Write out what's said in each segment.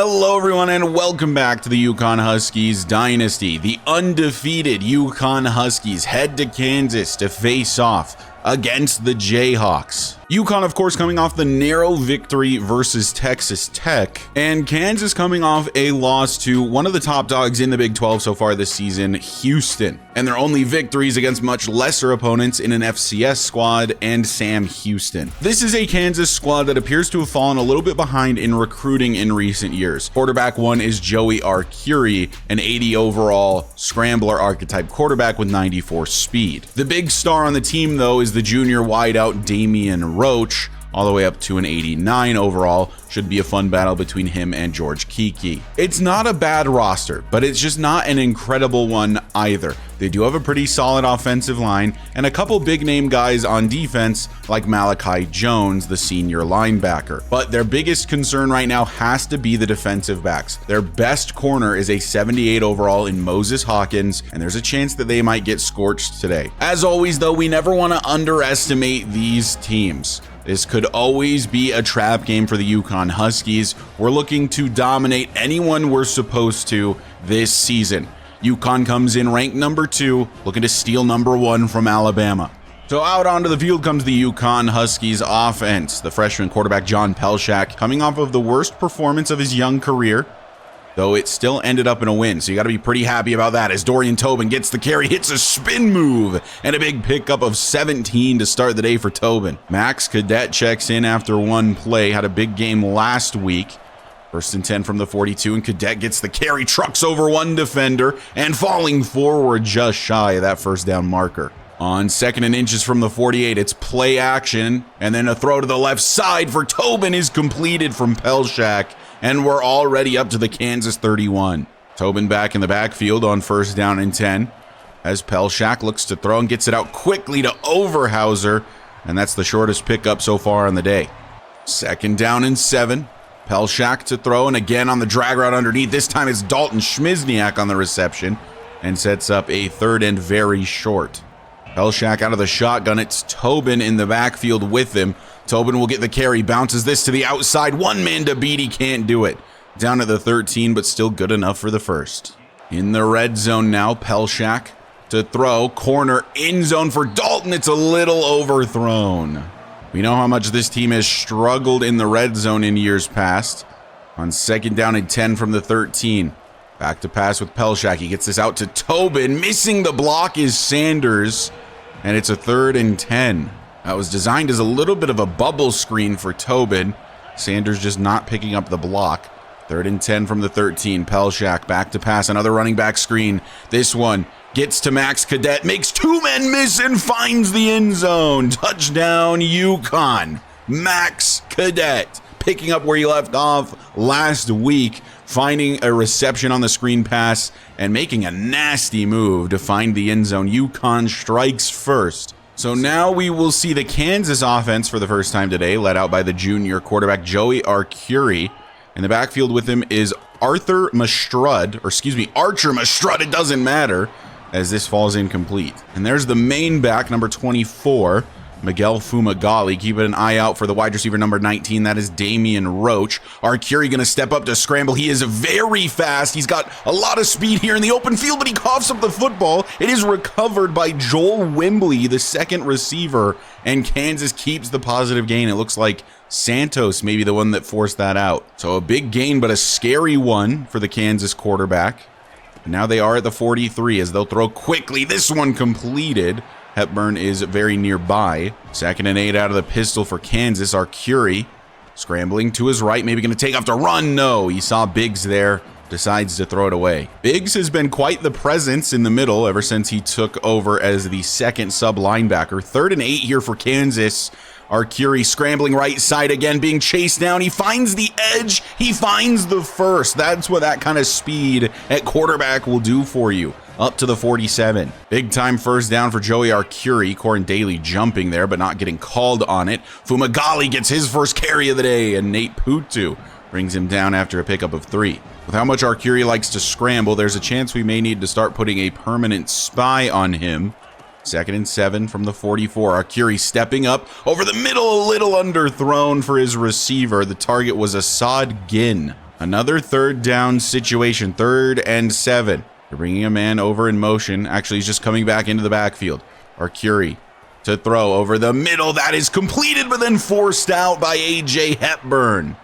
Hello everyone and welcome back to the UConn Huskies Dynasty. The undefeated UConn Huskies head to Kansas to face off against the Jayhawks. UConn, of course, coming off the narrow victory versus Texas Tech, and Kansas coming off a loss to one of the top dogs in the Big 12 so far this season, Houston. And their only victories against much lesser opponents in an FCS squad and Sam Houston. This is a Kansas squad that appears to have fallen a little bit behind in recruiting in recent years. Quarterback one is Joey Arcuri, an 80 overall scrambler archetype quarterback with 94 speed. The big star on the team, though, is the junior wideout Damian Roach, all the way up to an 89 overall. Should be a fun battle between him and George Kiki. It's not a bad roster, but it's just not an incredible one either. They do have a pretty solid offensive line and a couple big name guys on defense like Malachi Jones, the senior linebacker. But their biggest concern right now has to be the defensive backs. Their best corner is a 78 overall in Moses Hawkins, and there's a chance that they might get scorched today. As always, though, we never want to underestimate these teams. This could always be a trap game for the UConn Huskies. We're looking to dominate anyone we're supposed to this season. UConn comes in ranked number 2, looking to steal number 1 from Alabama. So out onto the field comes the UConn Huskies offense. The freshman quarterback John Pelshak coming off of the worst performance of his young career, though it still ended up in a win, so you got to be pretty happy about that as Dorian Tobin gets the carry, hits a spin move, and a big pickup of 17 to start the day for Tobin. Max Cadet checks in after one play, had a big game last week. First and 10 from the 42, and Cadet gets the carry, trucks over one defender, and falling forward just shy of that first down marker. On 2nd and inches from the 48, it's play action, and then a throw to the left side for Tobin is completed from Pelshak, and we're already up to the Kansas 31. Tobin back in the backfield on 1st down and 10, as Pelshak looks to throw and gets it out quickly to Overhauser, and that's the shortest pickup so far on the day. 2nd down and 7. Pelshak to throw, and again on the drag route underneath. This time it's Dalton Schmizniak on the reception, and sets up a 3rd and very short. Pelshak out of the shotgun. It's Tobin in the backfield with him. Tobin will get the carry, bounces this to the outside. One man to beat, he can't do it. Down at the 13, but still good enough for the first. In the red zone now, Pelshak to throw. Corner, end zone for Dalton. It's a little overthrown. We know how much this team has struggled in the red zone in years past. On 2nd down and 10 from the 13. Back to pass with Pelshak. He gets this out to Tobin. Missing the block is Sanders. And it's a 3rd and 10. That was designed as a little bit of a bubble screen for Tobin. Sanders just not picking up the block. 3rd and 10 from the 13. Pelshak back to pass. Another running back screen. This one gets to Max Cadet. Makes 2 men miss and finds the end zone. Touchdown UConn. Max Cadet picking up where he left off last week. Finding a reception on the screen pass and making a nasty move to find the end zone. UConn strikes first. So now we will see the Kansas offense for the first time today, led out by the junior quarterback Joey Arcuri. In the backfield with him is Archer Mastrud, it doesn't matter, as this falls incomplete. And there's the main back, number 24, Miguel Fumagalli. Keep an eye out for the wide receiver number 19. That is Damian Roach. Arcuri going to step up to scramble. He is very fast. He's got a lot of speed here in the open field, but he coughs up the football. It is recovered by Joel Wimbley, the second receiver, and Kansas keeps the positive gain. It looks like Santos may be the one that forced that out. So a big gain, but a scary one for the Kansas quarterback. Now they are at the 43 as they'll throw quickly. This one completed. Hepburn is very nearby. 2nd and 8 out of the pistol for Kansas. Arcuri scrambling to his right, maybe going to take off to run. No, he saw Biggs there, decides to throw it away. Biggs has been quite the presence in the middle ever since he took over as the 2nd sub linebacker. 3rd and 8 here for Kansas. Arcuri scrambling right side again, being chased down. He finds the edge. He finds the first. That's what that kind of speed at quarterback will do for you. Up to the 47. Big time first down for Joey Arcuri. Corin Daly jumping there, but not getting called on it. Fumagalli gets his first carry of the day, and Nate Putu brings him down after a pickup of 3. With how much Arcuri likes to scramble, there's a chance we may need to start putting a permanent spy on him. 2nd and 7 from the 44. Arcuri stepping up over the middle, a little underthrown for his receiver. The target was Assad Ginn. Another third down situation, 3rd and 7. They're bringing a man over in motion. Actually, he's just coming back into the backfield. Arcuri to throw over the middle. That is completed, but then forced out by A.J. Hepburn.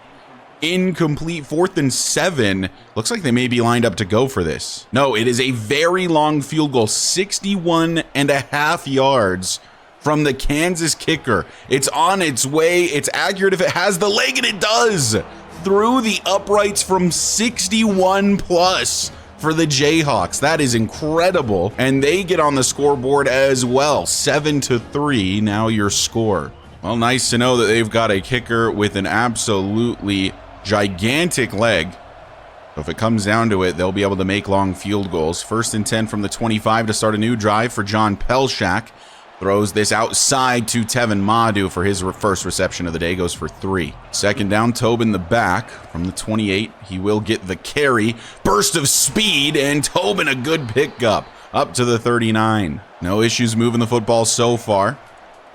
Incomplete, 4th and 7. Looks like they may be lined up to go for this. No, it is a very long field goal, 61.5 yards from the Kansas kicker. It's on its way. It's accurate if it has the leg, and it does. Through the uprights from 61 plus for the Jayhawks. That is incredible. And they get on the scoreboard as well. 7-3, now your score. Well, nice to know that they've got a kicker with an absolutely gigantic leg. So if it comes down to it, they'll be able to make long field goals. 1st and 10 from the 25 to start a new drive for John Pelshak. Throws this outside to Tevin Madu for his first reception of the day. Goes for 3. 2nd down, Tobin the back from the 28. He will get the carry. Burst of speed, and Tobin a good pickup up to the 39. No issues moving the football so far.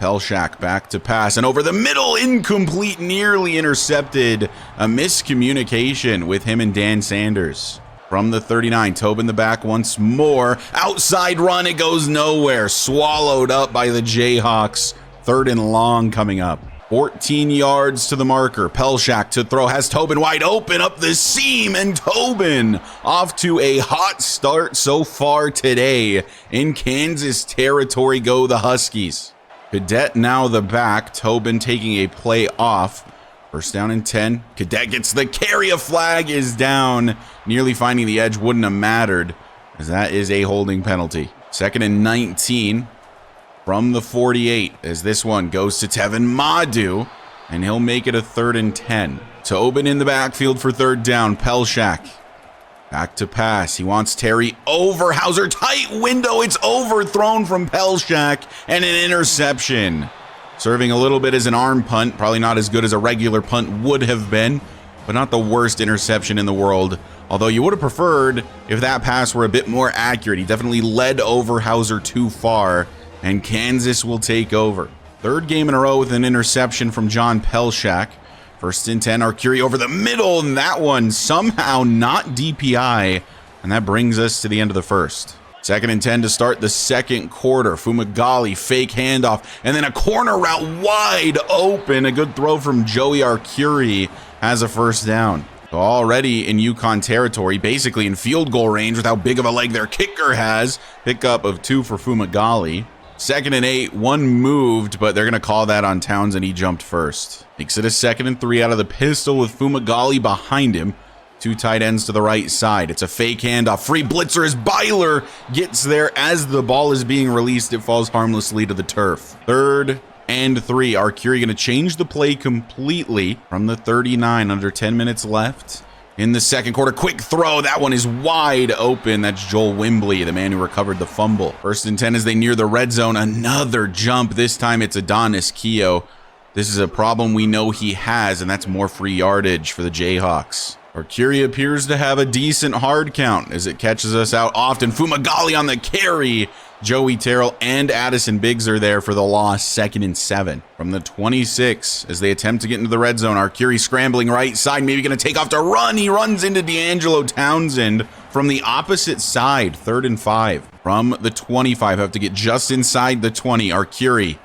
Pelshak back to pass, and over the middle, incomplete, nearly intercepted. A miscommunication with him and Dan Sanders. From the 39, Tobin the back once more. Outside run, it goes nowhere. Swallowed up by the Jayhawks. 3rd and long coming up. 14 yards to the marker. Pelshak to throw. Has Tobin wide open up the seam. And Tobin off to a hot start so far today. In Kansas territory go the Huskies. Cadet now the back. Tobin taking a play off. 1st down and 10. Cadet gets the carry. A flag is down. Nearly finding the edge wouldn't have mattered, as that is a holding penalty. 2nd and 19 from the 48, as this one goes to Tevin Madu, and he'll make it a 3rd and 10. Tobin in the backfield for 3rd down. Pelshak back to pass. He wants Terry over. Hauser, tight window. It's overthrown from Pelshak, and an interception. Serving a little bit as an arm punt. Probably not as good as a regular punt would have been, but not the worst interception in the world. Although you would have preferred if that pass were a bit more accurate. He definitely led over Hauser too far, and Kansas will take over. 3rd game in a row with an interception from John Pelshak. 1st and 10, Arcuri over the middle, and that one somehow not DPI, and that brings us to the end of the 1st. 2nd and 10 to start the 2nd quarter. Fumagalli, fake handoff, and then a corner route wide open. A good throw from Joey Arcuri has a 1st down. So already in UConn territory, basically in field goal range with how big of a leg their kicker has. Pickup of 2 for Fumagalli. 2nd and 8, one moved, but they're going to call that on Towns, and he jumped first. Makes it a 2nd and 3 out of the pistol with Fumagalli behind him. 2 tight ends to the right side. It's a fake handoff. Free blitzer as Byler gets there. As the ball is being released, it falls harmlessly to the turf. 3rd and 3. Arcuri going to change the play completely from the 39. Under 10 minutes left in the 2nd quarter. Quick throw. That one is wide open. That's Joel Wimbley, the man who recovered the fumble. 1st and 10 as they near the red zone. Another jump. This time it's Adonis Keogh. This is a problem we know he has, and that's more free yardage for the Jayhawks. Arcuri appears to have a decent hard count as it catches us out often. Fumagalli on the carry. Joey Terrell and Addison Biggs are there for the loss. 2nd and 7 from the 26 as they attempt to get into the red zone. Arcuri scrambling right side, maybe going to take off to run. He runs into D'Angelo Townsend from the opposite side. 3rd and 5 from the 25. Have to get just inside the 20. Arcuri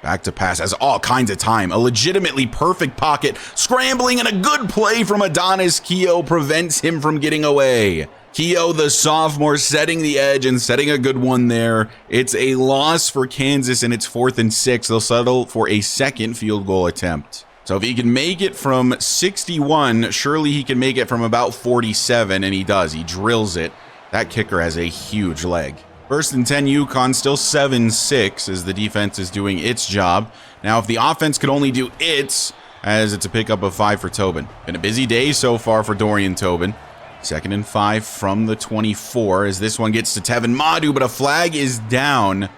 back to pass, has all kinds of time. A legitimately perfect pocket. Scrambling, and a good play from Adonis Keogh prevents him from getting away. Keogh, the sophomore, setting the edge and setting a good one there. It's a loss for Kansas, and it's 4th and 6. They'll settle for a 2nd field goal attempt. So if he can make it from 61, surely he can make it from about 47, and he does. He drills it. That kicker has a huge leg. 1st and 10, UConn still 7-6 as the defense is doing its job. Now, if the offense could only do its, as it's a pickup of 5 for Tobin. Been a busy day so far for Dorian Tobin. 2nd and 5 from the 24 as this one gets to Tevin Madu, but a flag is down,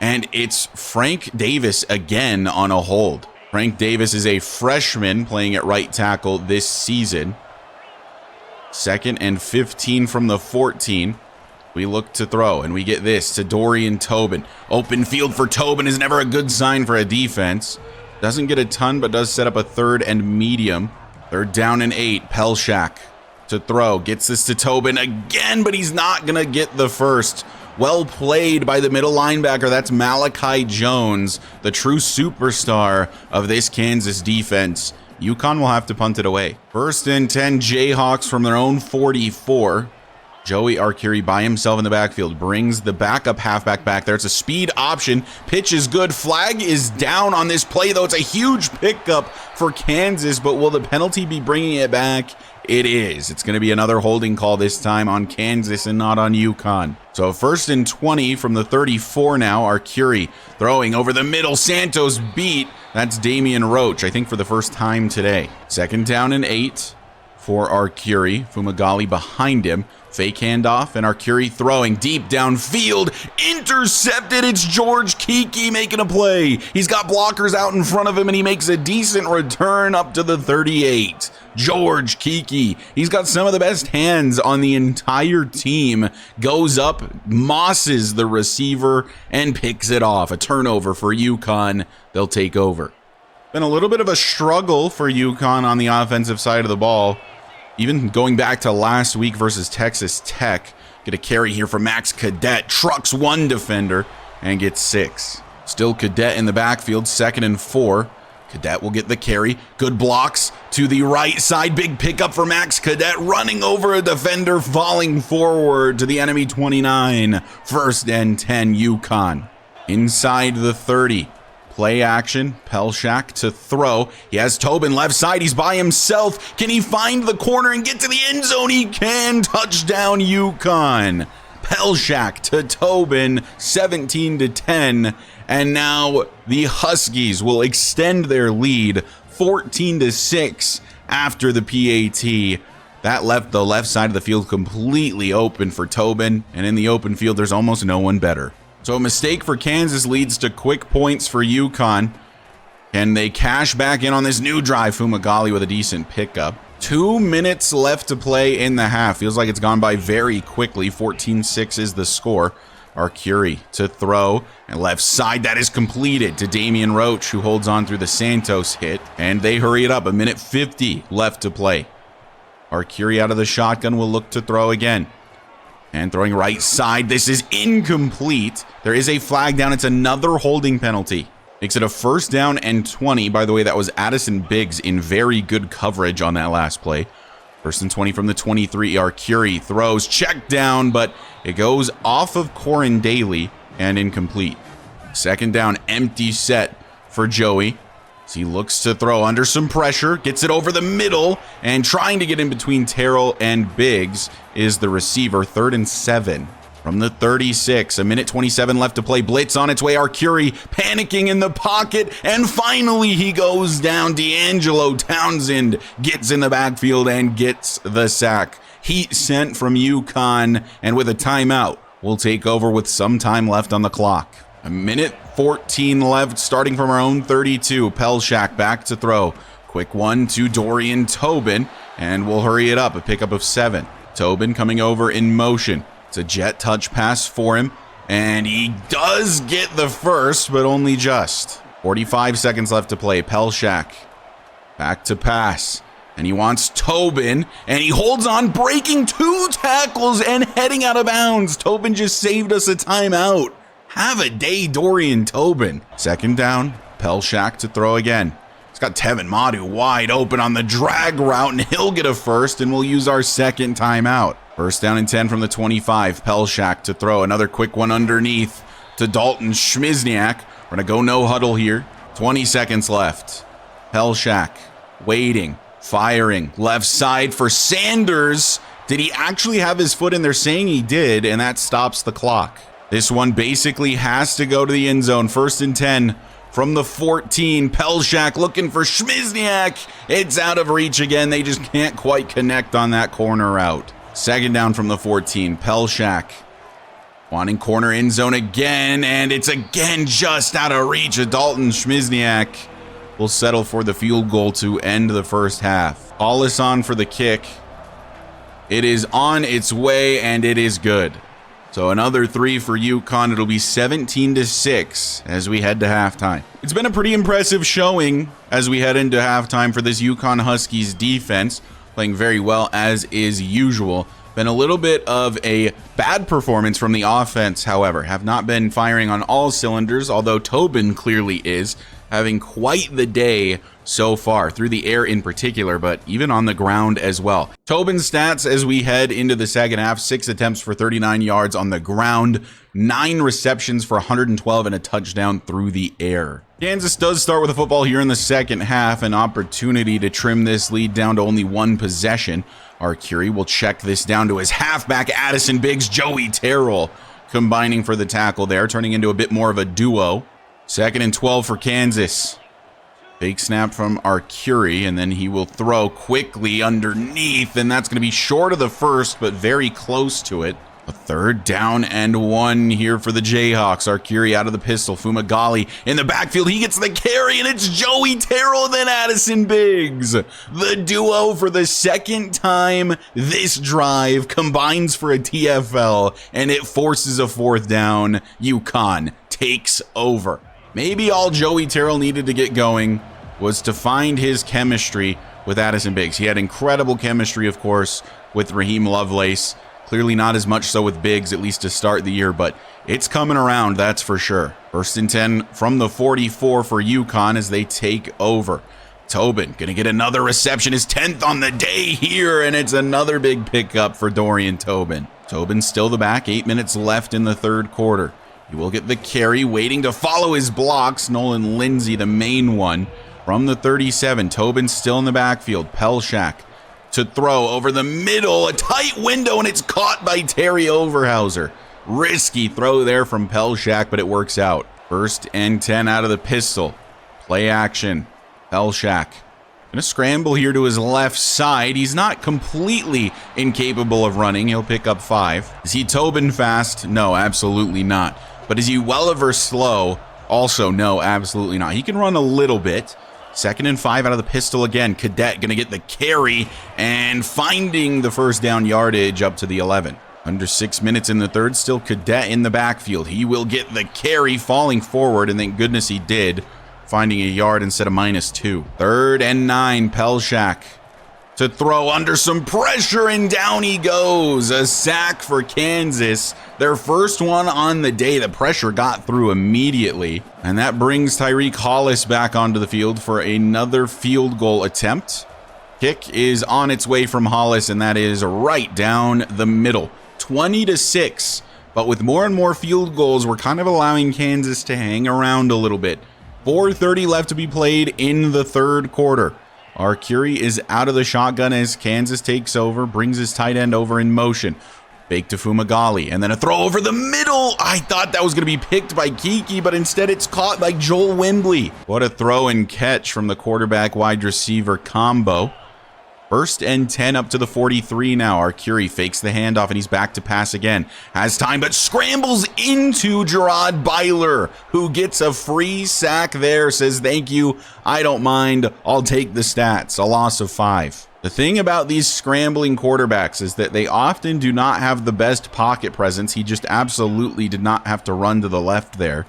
and it's Frank Davis again on a hold. Frank Davis is a freshman playing at right tackle this season. 2nd and 15 from the 14. We look to throw, and we get this to Dorian Tobin. Open field for Tobin is never a good sign for a defense. Doesn't get a ton, but does set up a 3rd and medium. Third down and 8. Pelshak to throw. Gets this to Tobin again, but he's not going to get the first. Well played by the middle linebacker. That's Malachi Jones, the true superstar of this Kansas defense. UConn will have to punt it away. First and 10, Jayhawks from their own 44. Joey Arcuri by himself in the backfield brings the backup halfback back there. It's a speed option. Pitch is good. Flag is down on this play, though. It's a huge pickup for Kansas, but will the penalty be bringing it back? It is. It's going to be another holding call this time on Kansas and not on UConn. So first and 20 from the 34 now. Arcuri throwing over the middle. Santos beat. That's Damian Roach, I think for the first time today. Second down and 8 for Arcuri. Fumagalli behind him. Fake handoff and Arcuri throwing deep downfield. Intercepted. It's George Kiki making a play. He's got blockers out in front of him and he makes a decent return up to the 38. George Kiki. He's got some of the best hands on the entire team. Goes up, mosses the receiver, and picks it off. A turnover for UConn. They'll take over. Been a little bit of a struggle for UConn on the offensive side of the ball. Even going back to last week versus Texas Tech. Get a carry here from Max Cadet. Trucks one defender and gets 6. Still Cadet in the backfield. 2nd and 4. Cadet will get the carry. Good blocks to the right side. Big pickup for Max Cadet. Running over a defender. Falling forward to the enemy 29. First and 10 UConn. Inside the 30. Play action, Pelshak to throw. He has Tobin left side. He's by himself. Can he find the corner and get to the end zone? He can. Touchdown, UConn. Pelshak to Tobin, 17-10. And now the Huskies will extend their lead, 14-6 after the PAT. That left the left side of the field completely open for Tobin. And in the open field, there's almost no one better. So a mistake for Kansas leads to quick points for UConn. And they cash back in on this new drive. Fumagalli with a decent pickup. 2 minutes left to play in the half. Feels like it's gone by very quickly. 14-6 is the score. Arcuri to throw. And left side, that is completed to Damian Roach, who holds on through the Santos hit. And they hurry it up. 1:50 left to play. Arcuri out of the shotgun will look to throw again. And throwing right side. This is incomplete. There is a flag down. It's another holding penalty. Makes it a first down and 20. By the way, that was Addison Biggs in very good coverage on that last play. First and 20 from the 23. Arcuri throws. Check down, but it goes off of Corin Daly and incomplete. Second down, empty set for Joey. As he looks to throw under some pressure, gets it over the middle, and trying to get in between Terrell and Biggs is the receiver. 3rd and 7 from the 36. 1:27 left to play. Blitz on its way. Arcuri panicking in the pocket, and finally he goes down. D'Angelo Townsend gets in the backfield and gets the sack. Heat sent from UConn, and with a timeout, we'll take over with some time left on the clock. 1:14 left, starting from our own 32. Pelshak back to throw. Quick one to Dorian Tobin, and we'll hurry it up. A pickup of 7. Tobin coming over in motion. It's a jet touch pass for him, and he does get the first, but only just. 45 seconds left to play. Pelshak back to pass, and he wants Tobin, and he holds on, breaking 2 tackles and heading out of bounds. Tobin just saved us a timeout. Have a day, Dorian Tobin. Second down, Pelshak to throw again. He's got Tevin Madu wide open on the drag route, and he'll get a first, and we'll use our second timeout. First down and 10 from the 25. Pelshak to throw. Another quick one underneath to Dalton Schmizniak. We're going to go no huddle here. 20 seconds left. Pelshak waiting, firing. Left side for Sanders. Did he actually have his foot in there? Saying he did, and that stops the clock. This one basically has to go to the end zone. First and 10 from the 14. Pelshak looking for Schmizniak. It's out of reach again. They just can't quite connect on that corner route. Second down from the 14. Pelshak wanting corner end zone again, and it's again just out of reach. Dalton Schmizniak will settle for the field goal to end the first half. All-is on for the kick. It is on its way, and it is good. So another 3 for UConn. It'll be 17-6 as we head to halftime. It's been a pretty impressive showing as we head into halftime for this UConn Huskies defense. Playing very well as is usual. Been a little bit of a bad performance from the offense, however. Have not been firing on all cylinders, although Tobin clearly is. Having quite the day so far, through the air in particular, but even on the ground as well. Tobin's stats as we head into the second half: 6 attempts for 39 yards on the ground, 9 receptions for 112 and a touchdown through the air. Kansas does start with the football here in the second half, an opportunity to trim this lead down to only 1 possession. Arcuri will check this down to his halfback, Addison Biggs, Joey Terrell combining for the tackle there, turning into a bit more of a duo. 2nd and 12 for Kansas. Fake snap from Arcuri, and then he will throw quickly underneath, and that's going to be short of the first, but very close to it. A 3rd down and 1 here for the Jayhawks. Arcuri out of the pistol. Fumagalli in the backfield. He gets the carry, and it's Joey Terrell and then Addison Biggs. The duo for the 2nd time this drive combines for a TFL, and it forces a 4th down. UConn takes over. Maybe all Joey Terrell needed to get going was to find his chemistry with Addison Biggs. He had incredible chemistry, of course, with Raheem Lovelace. Clearly not as much so with Biggs, at least to start the year, but it's coming around, that's for sure. 1st and 10 from the 44 for UConn as they take over. Tobin gonna get another reception, his 10th on the day here, and it's another big pickup for Dorian Tobin. Tobin still the back, 8 minutes left in the 3rd quarter. He will get the carry, waiting to follow his blocks. Nolan Lindsay, the main one, from the 37. Tobin still in the backfield. Pelshak to throw over the middle, a tight window, and it's caught by Terry Overhauser. Risky throw there from Pelshak, but it works out. 1st and 10 out of the pistol. Play action. Pelshak gonna scramble here to his left side. He's not completely incapable of running. He'll pick up 5. Is he Tobin fast? No, absolutely not. But is he Welliver slow? Also, no, absolutely not. He can run a little bit. 2nd and 5 out of the pistol again. Cadet gonna get the carry and finding the 1st down yardage up to the 11. Under 6 minutes in the 3rd, still Cadet in the backfield. He will get the carry, falling forward, and thank goodness he did, finding a yard instead of -2. 3rd and 9, Pelshak to throw under some pressure, and down he goes. A sack for Kansas. Their first one on the day. The pressure got through immediately, and that brings Tyreek Hollis back onto the field for another field goal attempt. Kick is on its way from Hollis, and that is right down the middle. 20-6, but with more and more field goals, we're kind of allowing Kansas to hang around a little bit. 4:30 left to be played in the 3rd quarter. Arcuri is out of the shotgun as Kansas takes over, brings his tight end over in motion. Fake to Fumagalli, and then a throw over the middle. I thought that was going to be picked by Kiki, but instead it's caught by Joel Wembley. What a throw and catch from the quarterback wide receiver combo. 1st and 10 up to the 43 now. Arcuri fakes the handoff, and he's back to pass again. Has time, but scrambles into Gerard Byler, who gets a free sack there. Says, thank you, I don't mind, I'll take the stats. A loss of 5. The thing about these scrambling quarterbacks is that they often do not have the best pocket presence. He just absolutely did not have to run to the left there.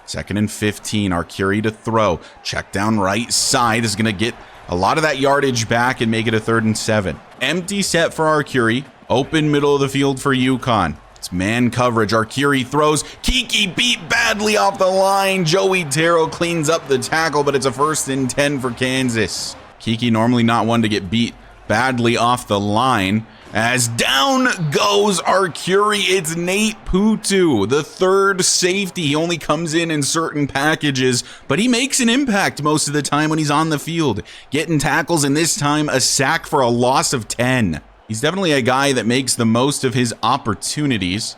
2nd and 15, Arcuri to throw. Check down right side is going to get a lot of that yardage back and make it a 3rd and 7. Empty set for Arcuri. Open middle of the field for UConn. It's man coverage. Arcuri throws. Kiki beat badly off the line. Joey Terrell cleans up the tackle, but it's a 1st and 10 for Kansas. Kiki normally not one to get beat badly off the line. As down goes Arcuri, it's Nate Putu, the 3rd safety. He only comes in certain packages, but he makes an impact most of the time when he's on the field. Getting tackles, and this time a sack for a loss of 10. He's definitely a guy that makes the most of his opportunities.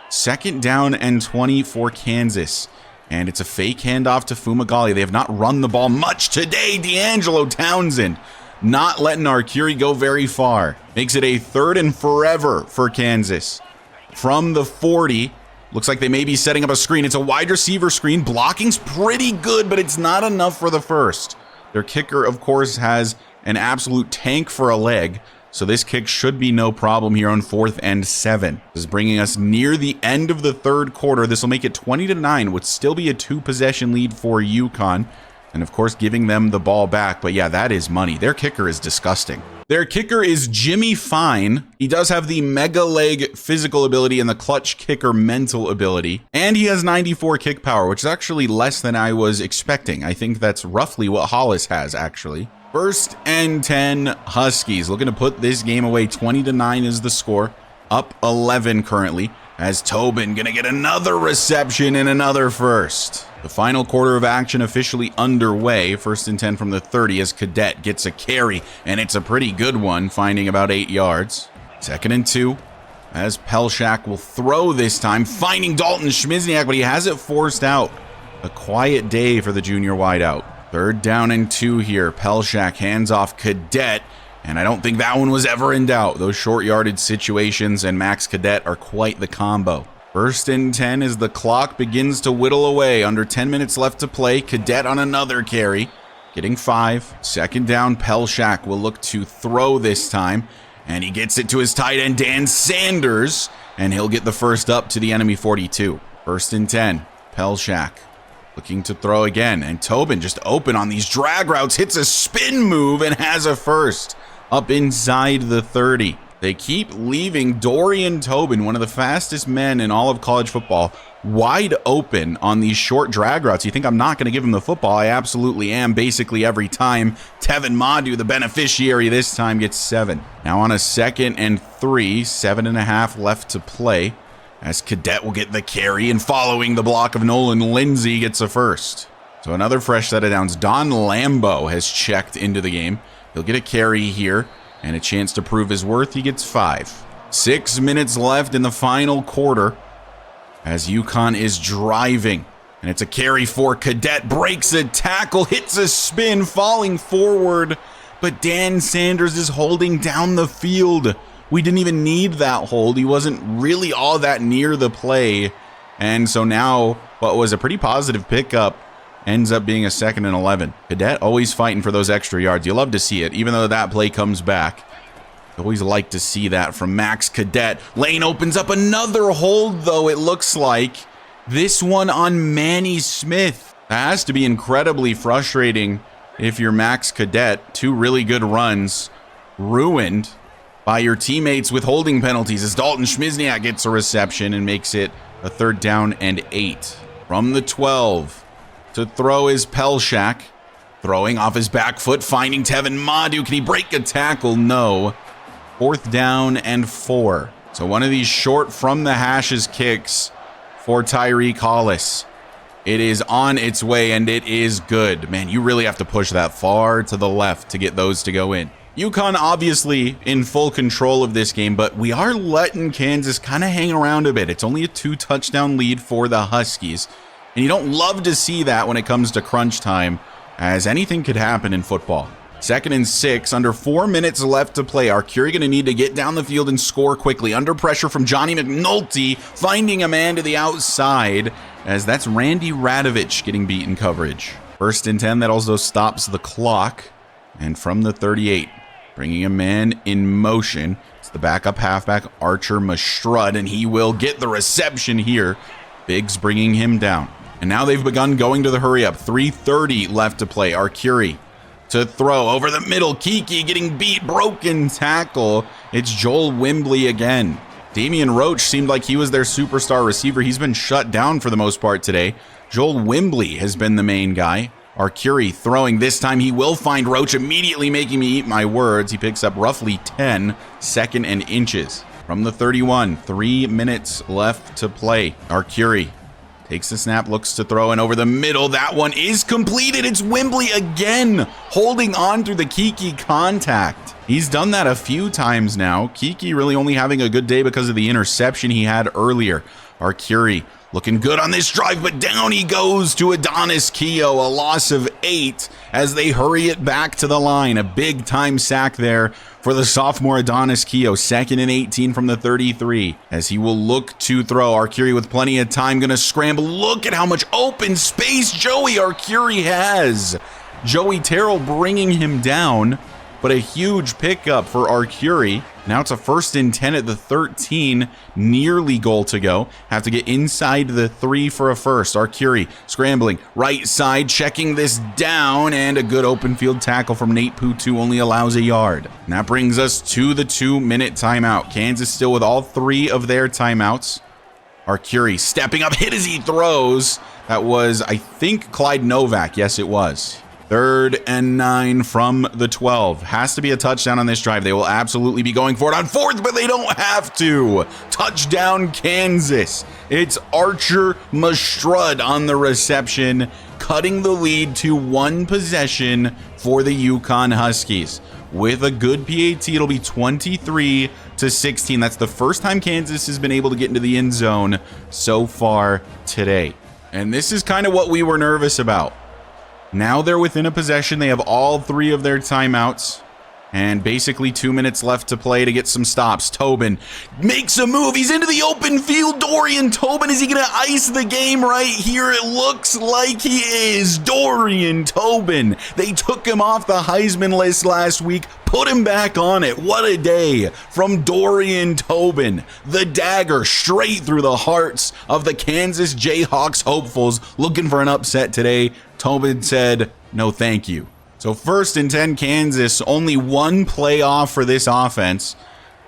2nd down and 20 for Kansas. And it's a fake handoff to Fumagalli. They have not run the ball much today. D'Angelo Townsend not letting Arcuri go very far. Makes it a 3rd and forever for Kansas. From the 40, looks like they may be setting up a screen. It's a wide receiver screen. Blocking's pretty good, but it's not enough for the 1st. Their kicker, of course, has an absolute tank for a leg. So this kick should be no problem here on 4th and 7. This is bringing us near the end of the third quarter. This will make it 20-9, would still be a 2-possession lead for UConn. And of course, giving them the ball back. But yeah, that is money. Their kicker is disgusting. Their kicker is Jimmy Fine. He does have the mega leg physical ability and the clutch kicker mental ability. And he has 94 kick power, which is actually less than I was expecting. I think that's roughly what Hollis has, actually. 1st and 10 Huskies. Looking to put this game away. 20-9 is the score. Up 11 currently. As Tobin gonna get another reception and another first. The final quarter of action officially underway. 1st and 10 from the 30 as Cadet gets a carry. And it's a pretty good one, finding about 8 yards. 2nd and 2. As Pelshak will throw this time, finding Dalton Schmizniak, but he has it forced out. A quiet day for the junior wideout. 3rd down and 2 here. Pelshak hands off Cadet, and I don't think that one was ever in doubt. Those short yardage situations and Max Cadet are quite the combo. 1st and 10 as the clock begins to whittle away. Under 10 minutes left to play. Cadet on another carry, getting 5. 2nd down, Pelshak will look to throw this time, and he gets it to his tight end, Dan Sanders, and he'll get the first up to the enemy 42. 1st and 10, Pelshak looking to throw again, and Tobin just open on these drag routes, hits a spin move and has a first up inside the 30. They keep leaving Dorian Tobin, one of the fastest men in all of college football, wide open on these short drag routes. You think I'm not going to give him the football? I absolutely am, basically every time. Tevin Madu, the beneficiary this time, gets 7. Now on a 2nd and 3, 7.5 left to play. As Cadet will get the carry, and following the block of Nolan Lindsay gets a first. So another fresh set of downs. Don Lambo has checked into the game. He'll get a carry here and a chance to prove his worth. He gets 5. 6 minutes left in the final quarter as UConn is driving. And it's a carry for Cadet. Breaks a tackle, hits a spin, falling forward. But Dan Sanders is holding down the field. We didn't even need that hold. He wasn't really all that near the play. And so now what was a pretty positive pickup ends up being a 2nd and 11. Cadet always fighting for those extra yards. You love to see it, even though that play comes back. You always like to see that from Max Cadet. Lane opens up another hold, though, it looks like. This one on Manny Smith. That has to be incredibly frustrating if you're Max Cadet. 2 really good runs ruined by your teammates with holding penalties as Dalton Schmizniak gets a reception and makes it a 3rd down and 8. From the 12 to throw is Pelshak. Throwing off his back foot, finding Tevin Madu. Can he break a tackle? No. 4th down and 4. So one of these short from the hashes kicks for Tyreek Hollis. It is on its way, and it is good. Man, you really have to push that far to the left to get those to go in. UConn obviously in full control of this game, but we are letting Kansas kind of hang around a bit. It's only a 2-touchdown lead for the Huskies, and you don't love to see that when it comes to crunch time, as anything could happen in football. 2nd and 6, under 4 minutes left to play. Arcuri going to need to get down the field and score quickly. Under pressure from Johnny McNulty, finding a man to the outside, as that's Randy Radovich getting beat in coverage. 1st and 10, that also stops the clock. And from the 38, bringing a man in motion, it's the backup halfback, Archer Mastrud, and he will get the reception here. Biggs bringing him down. And now they've begun going to the hurry-up. 3:30 left to play. Arcuri to throw over the middle. Kiki getting beat. Broken tackle. It's Joel Wimbley again. Damian Roach seemed like he was their superstar receiver. He's been shut down for the most part today. Joel Wimbley has been the main guy. Arcuri throwing this time. He will find Roach, immediately making me eat my words. He picks up roughly 10, 2nd and inches. From the 31, 3 minutes left to play. Arcuri takes the snap, looks to throw, and over the middle, that one is completed. It's Wimbley again, holding on through the Kiki contact. He's done that a few times now. Kiki really only having a good day because of the interception he had earlier. Arcuri looking good on this drive, but down he goes to Adonis Keogh, a loss of 8 as they hurry it back to the line. A big time sack there for the sophomore Adonis Keogh. 2nd and 18 from the 33 as he will look to throw. Arcuri with plenty of time, gonna scramble. Look at how much open space Joey Arcuri has. Joey Terrell bringing him down, but a huge pickup for Arcuri. Now it's a 1st and 10 at the 13, nearly goal to go. Have to get inside the 3 for a first. Arcuri scrambling, right side, checking this down, and a good open field tackle from Nate Putu only allows a yard. And that brings us to the 2-minute timeout. Kansas still with all 3 of their timeouts. Arcuri stepping up, hit as he throws. That was, I think, Clyde Novak. Yes, it was. 3rd and 9 from the 12. Has to be a touchdown on this drive. They will absolutely be going for it on 4th, but they don't have to. Touchdown, Kansas. It's Archer Mastrud on the reception, cutting the lead to 1 possession for the UConn Huskies. With a good PAT, it'll be 23-16. That's the first time Kansas has been able to get into the end zone so far today. And this is kind of what we were nervous about. Now they're within a possession. They have all 3 of their timeouts. And basically 2 minutes left to play to get some stops. Tobin makes a move. He's into the open field. Dorian Tobin, is he going to ice the game right here? It looks like he is. Dorian Tobin. They took him off the Heisman list last week. Put him back on it. What a day from Dorian Tobin. The dagger straight through the hearts of the Kansas Jayhawks hopefuls looking for an upset today. Tobin said, no thank you. So 1st and 10 Kansas, only 1 play off for this offense,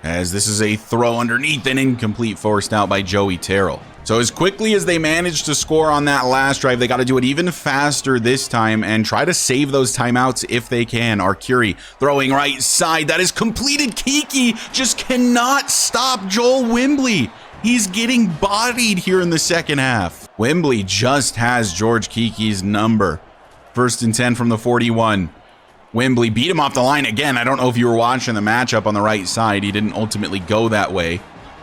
as this is a throw underneath and incomplete, forced out by Joey Terrell. So as quickly as they managed to score on that last drive, they got to do it even faster this time and try to save those timeouts if they can. Arcuri throwing right side. That is completed. Kiki just cannot stop Joel Wimbley. He's getting bodied here in the second half. Wimbley just has George Kiki's number. 1st and 10 from the 41. Wimbley beat him off the line again. I don't know if you were watching the matchup on the right side. He didn't ultimately go that way.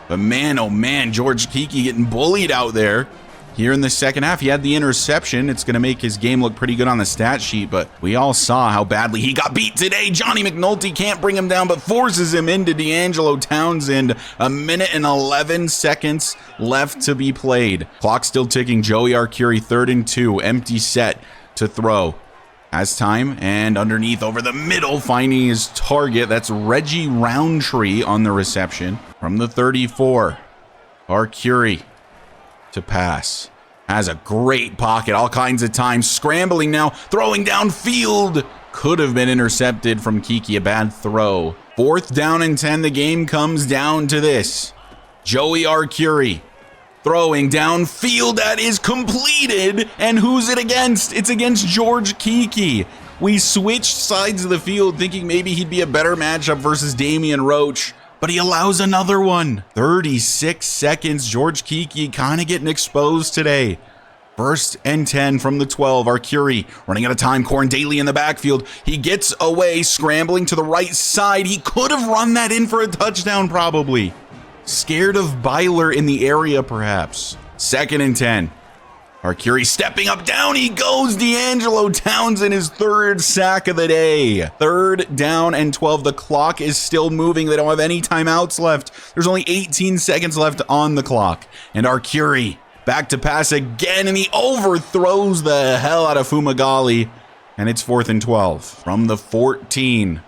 But man, oh man, George Kiki getting bullied out there. Here in the second half, he had the interception. It's going to make his game look pretty good on the stat sheet, but we all saw how badly he got beat today. Johnny McNulty can't bring him down, but forces him into D'Angelo Townsend. 1 minute and 11 seconds left to be played. Clock still ticking. Joey Arcuri, 3rd and 2, empty set to throw. Has time, and underneath over the middle, finding his target. That's Reggie Roundtree on the reception. From the 34, Arcuri to pass. Has a great pocket, all kinds of time. Scrambling now, throwing downfield. Could have been intercepted from Kiki, a bad throw. 4th down and 10, the game comes down to this. Joey Arcuri throwing downfield, that is completed. And who's it against? It's against George Kiki. We switched sides of the field thinking maybe he'd be a better matchup versus Damian Roach, but he allows another one. 36 seconds. George Kiki kind of getting exposed today. 1st and 10 from the 12. Arcuri running out of time. Corn Daly in the backfield. He gets away, scrambling to the right side. He could have run that in for a touchdown probably. Scared of Byler in the area, perhaps. 2nd and 10. Arcuri stepping up, down he goes. D'Angelo Townsend, his 3rd sack of the day. 3rd down and 12. The clock is still moving. They don't have any timeouts left. There's only 18 seconds left on the clock. And Arcuri back to pass again, and he overthrows the hell out of Fumagalli. And it's 4th and 12. From the 14.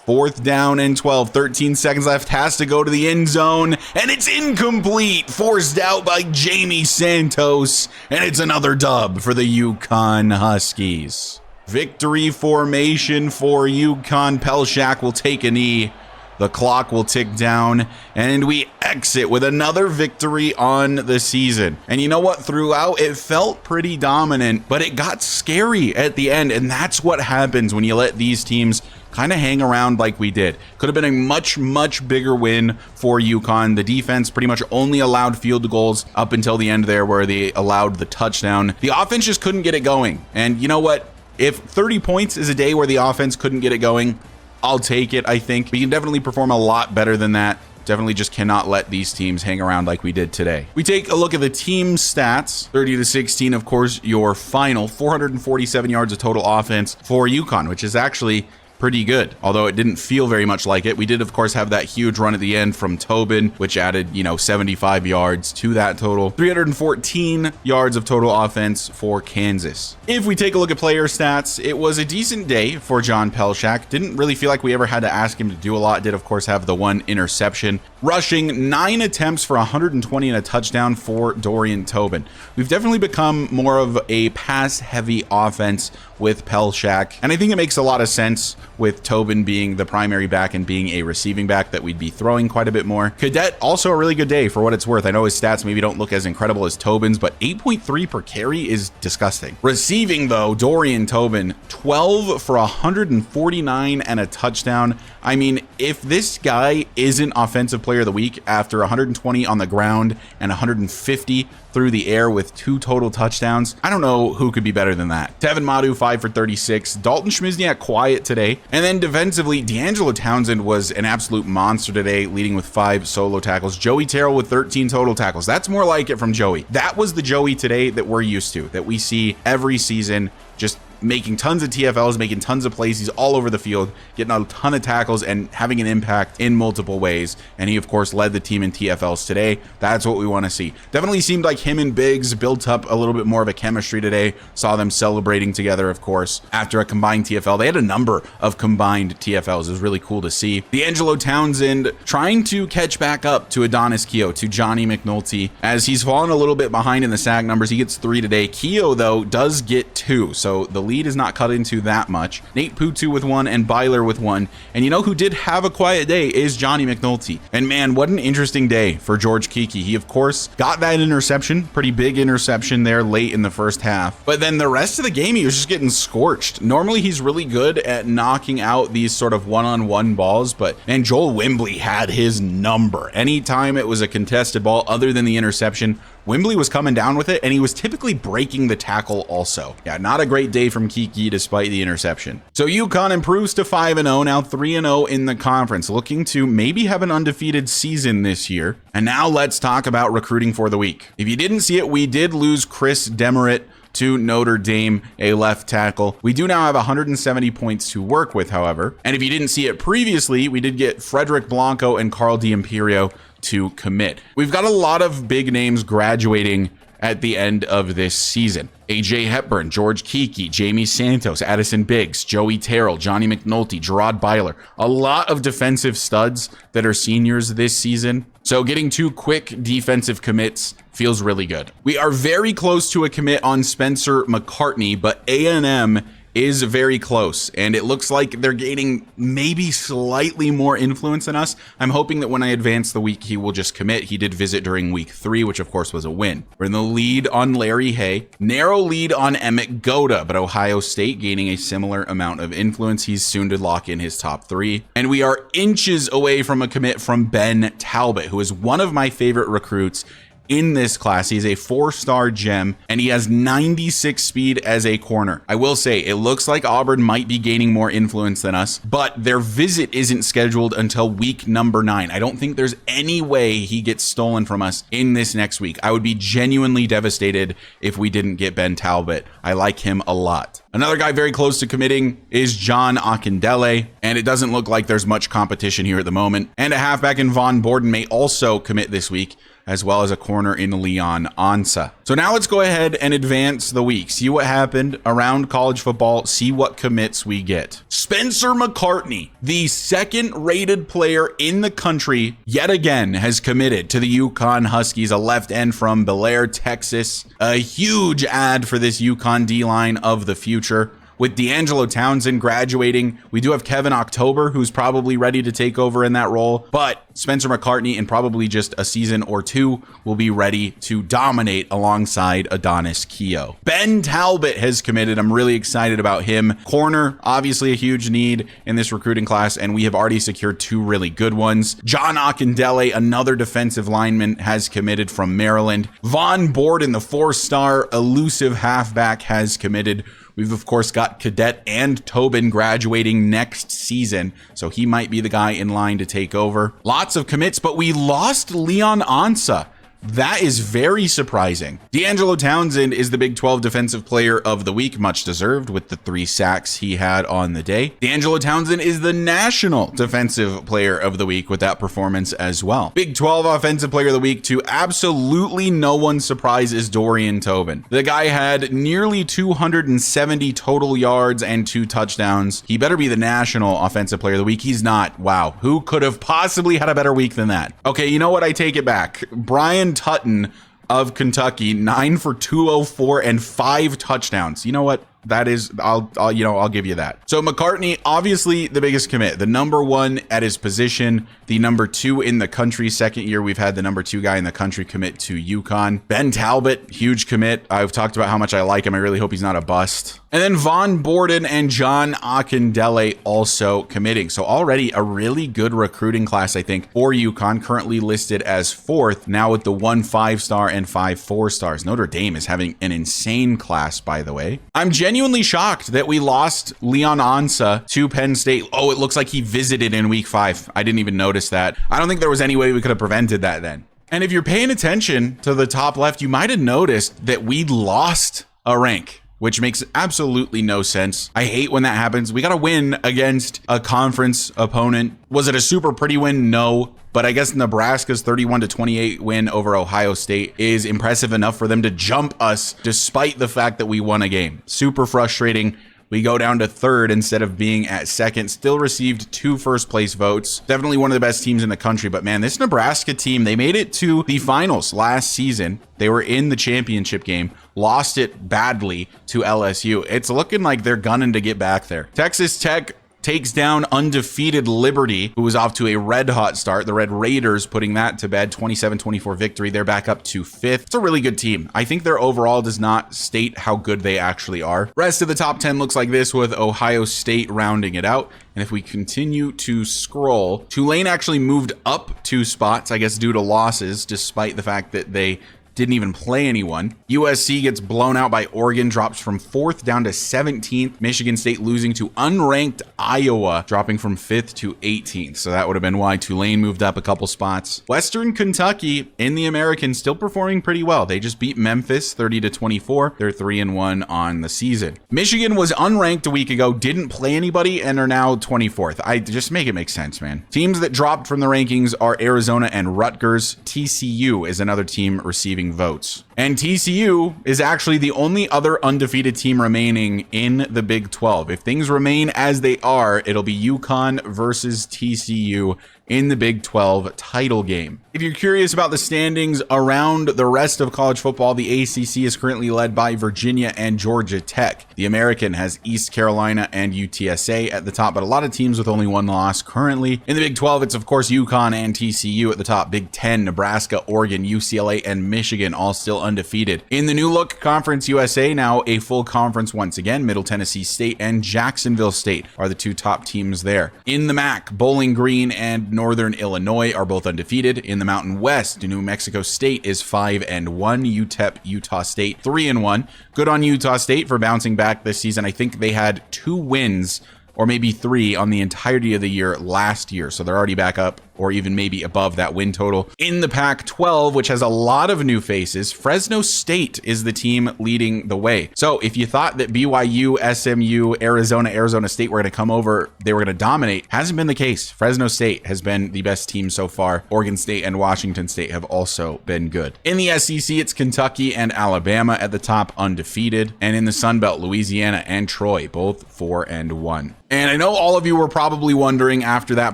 4th down and 12, 13 seconds left, has to go to the end zone, and it's incomplete, forced out by Jamie Santos, and it's another dub for the UConn Huskies. Victory formation for UConn. Pelshak will take a knee. The clock will tick down, and we exit with another victory on the season. And you know what? Throughout, it felt pretty dominant, but it got scary at the end, and that's what happens when you let these teams kind of hang around like we did. Could have been a much, much bigger win for UConn. The defense pretty much only allowed field goals up until the end there where they allowed the touchdown. The offense just couldn't get it going. And you know what? If 30 points is a day where the offense couldn't get it going, I'll take it, I think. We can definitely perform a lot better than that. Definitely just cannot let these teams hang around like we did today. We take a look at the team stats. 30-16, of course, your final 447 yards of total offense for UConn, which is actually pretty good, although it didn't feel very much like it. We did, of course, have that huge run at the end from Tobin, which added, 75 yards to that total. 314 yards of total offense for Kansas. If we take a look at player stats, it was a decent day for John Pelshak. Didn't really feel like we ever had to ask him to do a lot. Did, of course, have the one interception. Rushing 9 attempts for 120 and a touchdown for Dorian Tobin. We've definitely become more of a pass-heavy offense with Pelshak, and I think it makes a lot of sense with Tobin being the primary back and being a receiving back that we'd be throwing quite a bit more. Cadet, also a really good day for what it's worth. I know his stats maybe don't look as incredible as Tobin's, but 8.3 per carry is disgusting. Receiving, though, Dorian Tobin, 12 for 149 and a touchdown. I mean, if this guy isn't Offensive Player of the Week after 120 on the ground and 150 through the air with 2 total touchdowns, I don't know who could be better than that. Tevin Madu, 5 for 36. Dalton Schmizniak quiet today. And then defensively, D'Angelo Townsend was an absolute monster today, leading with 5 solo tackles. Joey Terrell with 13 total tackles. That's more like it from Joey. That was the Joey today that we're used to, that we see every season, just making tons of TFLs, making tons of plays. He's all over the field, getting a ton of tackles and having an impact in multiple ways. And he, of course, led the team in TFLs today. That's what we want to see. Definitely seemed like him and Biggs built up a little bit more of a chemistry today. Saw them celebrating together, of course, after a combined TFL. They had a number of combined TFLs. It was really cool to see. D'Angelo Townsend trying to catch back up to Adonis Keogh, to Johnny McNulty, as he's fallen a little bit behind in the sack numbers. He gets 3 today. Keogh, though, does get 2. So the lead is not cut into that much. Nate Putu with 1 and Byler with 1. And you know who did have a quiet day is Johnny McNulty. And man, what an interesting day for George Kiki. He, of course, got that interception, pretty big interception there late in the first half. But then the rest of the game, he was just getting scorched. Normally, he's really good at knocking out these sort of one-on-one balls, but man, Joel Wembley had his number. Anytime it was a contested ball other than the interception, Wembley was coming down with it, and he was typically breaking the tackle also. Yeah, not a great day from Kiki despite the interception. So UConn improves to 5-0, now 3-0 in the conference, looking to maybe have an undefeated season this year. And now let's talk about recruiting for the week. If you didn't see it, we did lose Chris Demerit to Notre Dame, a left tackle. We do now have 170 points to work with, however. And if you didn't see it previously, we did get Frederick Blanco and Carl D'Imperio to commit. We've got a lot of big names graduating at the end of this season. AJ Hepburn, George Kiki, Jamie Santos, Addison Biggs, Joey Terrell, Johnny McNulty, Gerard Byler. A lot of defensive studs that are seniors this season. So getting 2 quick defensive commits feels really good. We are very close to a commit on Spencer McCartney, but A&M is very close, and it looks like they're gaining maybe slightly more influence than us. I'm hoping that when I advance the week, he will just commit. He did visit during week 3, which of course was a win. We're in the lead on Larry Hay, narrow lead on Emmett Goda, but Ohio State gaining a similar amount of influence. He's soon to lock in his top 3. And we are inches away from a commit from Ben Talbot, who is one of my favorite recruits in this class. He's a 4-star gem, and he has 96 speed as a corner. I will say, it looks like Auburn might be gaining more influence than us, but their visit isn't scheduled until week number 9. I don't think there's any way he gets stolen from us in this next week. I would be genuinely devastated if we didn't get Ben Talbot. I like him a lot. Another guy very close to committing is John Akindele, and it doesn't look like there's much competition here at the moment. And a halfback in Von Borden may also commit this week, as well as a corner in Leon Ansa. So now let's go ahead and advance the week, see what happened around college football, see what commits we get. Spencer McCartney, the 2nd rated player in the country, yet again has committed to the UConn Huskies, a left end from Bel Air, Texas. A huge ad for this UConn D-line of the future. With D'Angelo Townsend graduating, we do have Kevin October, who's probably ready to take over in that role, but Spencer McCartney, in probably just a season or 2, will be ready to dominate alongside Adonis Keogh. Ben Talbot has committed. I'm really excited about him. Corner, obviously a huge need in this recruiting class, and we have already secured 2 really good ones. John Akindele, another defensive lineman, has committed from Maryland. Von Borden, the 4-star elusive halfback, has committed. We've, of course, got Cadet and Tobin graduating next season, so he might be the guy in line to take over. Lots of commits, but we lost Leon Ansa. That is very surprising. D'Angelo Townsend is the Big 12 Defensive Player of the Week, much deserved with the 3 sacks he had on the day. D'Angelo Townsend is the National Defensive Player of the Week with that performance as well. Big 12 Offensive Player of the Week, to absolutely no one's surprise, is Dorian Tobin. The guy had nearly 270 total yards and 2 touchdowns. He better be the National Offensive Player of the Week. He's not. Wow. Who could have possibly had a better week than that? Okay, you know what? I take it back. Brian Tutton of Kentucky, 9 for 204 and 5 touchdowns. You know what? That is, I'll give you that. So McCartney, obviously the biggest commit, the number 1 at his position, the number 2 in the country. Second year we've had the number 2 guy in the country commit to UConn. Ben Talbot, huge commit. I've talked about how much I like him. I really hope he's not a bust. And then Von Borden and John Akindele also committing. So already a really good recruiting class, I think, for UConn, currently listed as 4th, now with the 1 5-star and 5 4-stars. Notre Dame is having an insane class, by the way. I'm genuinely shocked that we lost Leon Ansa to Penn State. Oh, it looks like he visited in week 5. I didn't even notice that. I don't think there was any way we could have prevented that then. And if you're paying attention to the top left, you might have noticed that we lost a rank, which makes absolutely no sense. I hate when that happens. We got to win against a conference opponent. Was it a super pretty win? No. But I guess Nebraska's 31-28 win over Ohio State is impressive enough for them to jump us despite the fact that we won a game. Super frustrating. We go down to 3rd instead of being at 2nd. Still received 2 first-place votes. Definitely one of the best teams in the country. But man, this Nebraska team, they made it to the finals last season. They were in the championship game, lost it badly to LSU. It's looking like they're gunning to get back there. Texas Tech takes down undefeated Liberty, who was off to a red-hot start. The Red Raiders putting that to bed, 27-24 victory. They're back up to 5th. It's a really good team. I think their overall does not state how good they actually are. Rest of the top 10 looks like this, with Ohio State rounding it out. And if we continue to scroll, Tulane actually moved up 2 spots, I guess due to losses, despite the fact that they didn't even play anyone. USC gets blown out by Oregon, drops from 4th down to 17th. Michigan State losing to unranked Iowa, dropping from 5th to 18th. So that would have been why Tulane moved up a couple spots. Western Kentucky in the American still performing pretty well. They just beat Memphis 30-24. They're 3-1 on the season. Michigan was unranked a week ago, didn't play anybody, and are now 24th. I just make it make sense, man. Teams that dropped from the rankings are Arizona and Rutgers. TCU is another team receiving votes. And TCU is actually the only other undefeated team remaining in the Big 12. If things remain as they are, it'll be UConn versus TCU in the Big 12 title game. If you're curious about the standings around the rest of college football, the ACC is currently led by Virginia and Georgia Tech. The American has East Carolina and UTSA at the top, but a lot of teams with only 1 loss currently. In the Big 12, it's of course UConn and TCU at the top. Big 10, Nebraska, Oregon, UCLA, and Michigan all still undefeated. In the new look Conference USA, now a full conference once again, Middle Tennessee State and Jacksonville State are the 2 top teams there. In the MAC, Bowling Green and Northern Illinois are both undefeated. In the Mountain West, New Mexico State is 5-1. UTEP, Utah State 3-1. Good on Utah State for bouncing back this season. I think they had 2 wins or maybe 3 on the entirety of the year last year. So they're already back up, or even maybe above that win total. In the Pac-12, which has a lot of new faces, Fresno State is the team leading the way. So if you thought that BYU, SMU, Arizona State were going to come over, they were going to dominate, hasn't been the case. Fresno State has been the best team so far. Oregon State and Washington State have also been good. In the SEC, it's Kentucky and Alabama at the top, undefeated. And in the Sun Belt, Louisiana and Troy, both 4-1. And I know all of you were probably wondering after that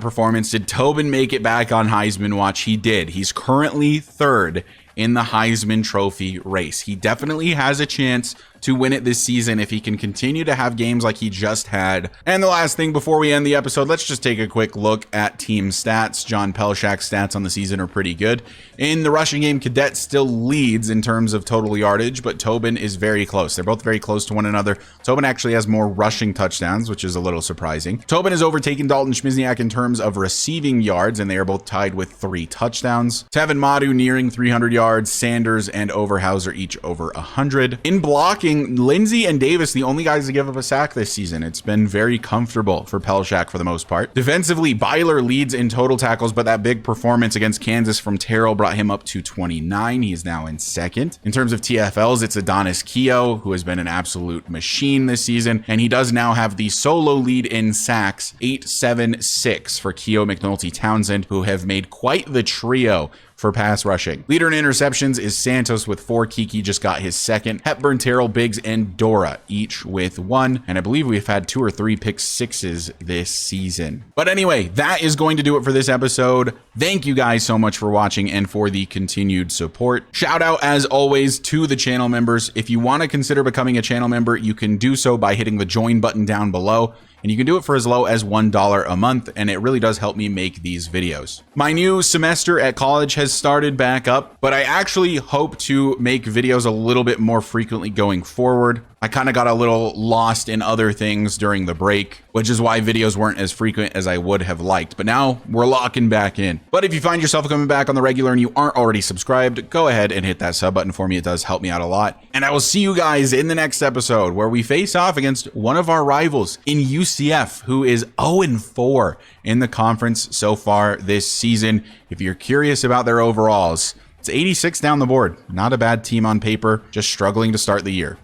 performance, did Tobin make it back on Heisman watch? He did. He's currently 3rd in the Heisman Trophy race. He definitely has a chance to win it this season if he can continue to have games like he just had. And the last thing before we end the episode, let's just take a quick look at team stats. John Pelshak's stats on the season are pretty good. In the rushing game, Cadet still leads in terms of total yardage, but Tobin is very close. They're both very close to one another. Tobin actually has more rushing touchdowns, which is a little surprising. Tobin has overtaken Dalton Schmizniak in terms of receiving yards, and they are both tied with 3 touchdowns. Tevin Madu nearing 300 yards yards. Sanders and Overhauser each over 100. In blocking, Lindsey and Davis, the only guys to give up a sack this season. It's been very comfortable for Pelshak for the most part. Defensively, Byler leads in total tackles, but that big performance against Kansas from Terrell brought him up to 29. He is now in second. In terms of TFLs, it's Adonis Keogh, who has been an absolute machine this season, and he does now have the solo lead in sacks, 8-7-6 for Keogh, McNulty, Townsend, who have made quite the trio for pass rushing. Leader in interceptions is Santos with 4. Kiki just got his second. Hepburn, Terrell, Biggs, and Dora each with 1. And I believe we've had 2 or 3 pick sixes this season. But anyway, that is going to do it for this episode. Thank you guys so much for watching and for the continued support. Shout out as always to the channel members. If you want to consider becoming a channel member, you can do so by hitting the join button down below. And you can do it for as low as $1 a month, and it really does help me make these videos. My new semester at college has started back up, but I actually hope to make videos a little bit more frequently going forward. I kind of got a little lost in other things during the break, which is why videos weren't as frequent as I would have liked, but now we're locking back in. But if you find yourself coming back on the regular and you aren't already subscribed, go ahead and hit that sub button for me. It does help me out a lot. And I will see you guys in the next episode where we face off against one of our rivals in UCF, who is 0-4 in the conference so far this season. If you're curious about their overalls, it's 86 down the board. Not a bad team on paper, just struggling to start the year.